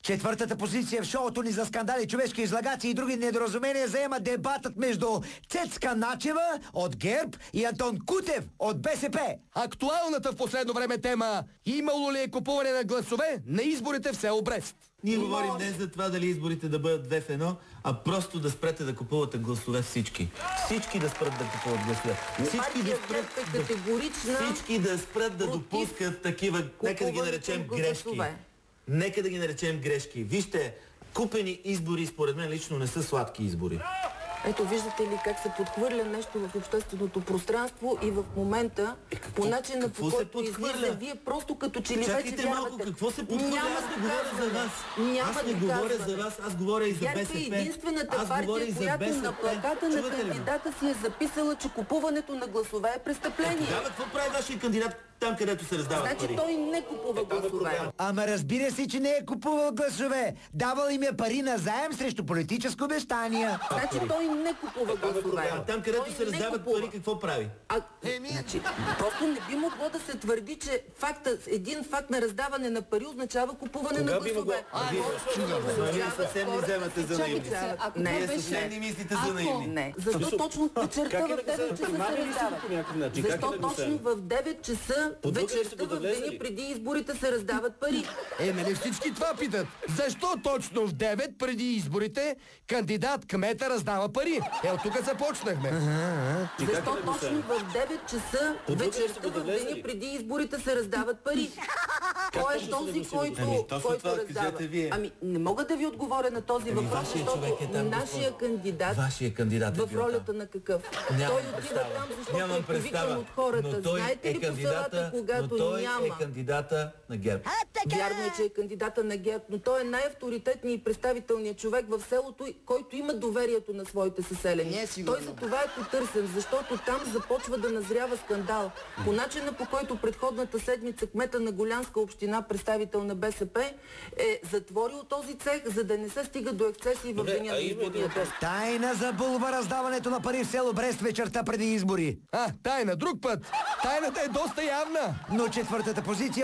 Четвъртата позиция в шоуто ни за скандали, човешки излагаци и други недоразумения заема дебатът между Цецка Начева от ГЕРБ и Антон Кутев от БСП. Актуалната в последно време тема: имало ли е купуване на гласове на изборите в село Брест? Ние говорим не за това дали изборите да бъдат 2 в 1, а просто да спрете да купувате гласове всички. Всички да спрат да купуват гласове. Всички да спрат да допускат такива, нека да ги наречем грешки. Нека да ги наречем грешки. Вижте, купени избори според мен лично не са сладки избори. Ето, виждате ли как се подхвърля нещо в общественото пространство и в момента по начина, по който излиза, вие просто като че ли вече вярвате. Чакайте малко, какво се подхвърля? Аз не говоря за вас. Аз не говоря за вас, аз говоря и за БСП. ГЕРБ е единствената партия, която на плаката на кандидата си е записала, че купуването на гласове е престъпление. Тогава какво прави вашия кандидат там, където се раздават пари? Значи той не купува гласове. Ама разбира се, че не е купувал гласове. Давал им е пари на заем срещу политическо обещание. Значи той не купува гласове. А там, където се раздават пари, какво прави? Значи, просто не би могло да се твърди, че един факт на раздаване на пари означава купуване на гласове. Вие съвсем не вземате за наивни. Не, съвсем не мислите за наивни. Не. Защо точно вечерта в 9 часа се раздават? Защо точно в 9 часа вечерта в деня преди изборите се раздават пари? Нали всички това питат? Защо точно в 9 преди изборите кандидат кмета раздава пари? От тук започнахме. Защо точно в 9 часа вечерта в деня преди изборите се раздават пари? Кой е този, който раздава? Ами, не мога да ви отговоря на този въпрос, защото нашия кандидат в ролята на какъв? Той отива там, защото е повикан от хората. Знаете ли по селата, когато няма? Е кандидата на ГЕРБ. Вярно е, че е кандидата на ГЕРБ, но той е най-авторитетният и представителният човек в селото, който има доверието на своите съселени. Той за това е потърсен, защото там започва да назрява скандал. По начина, по който предходната седмица кмета на Голянска община, представител на БСП, е затворил този цех, за да не се стига до ексцесии в деня на изборния ден. Тайна забулва раздаването на пари в село Брест вечерта преди избори. Тайна, друг път. Тайната е доста явна. Но четвъртата позиция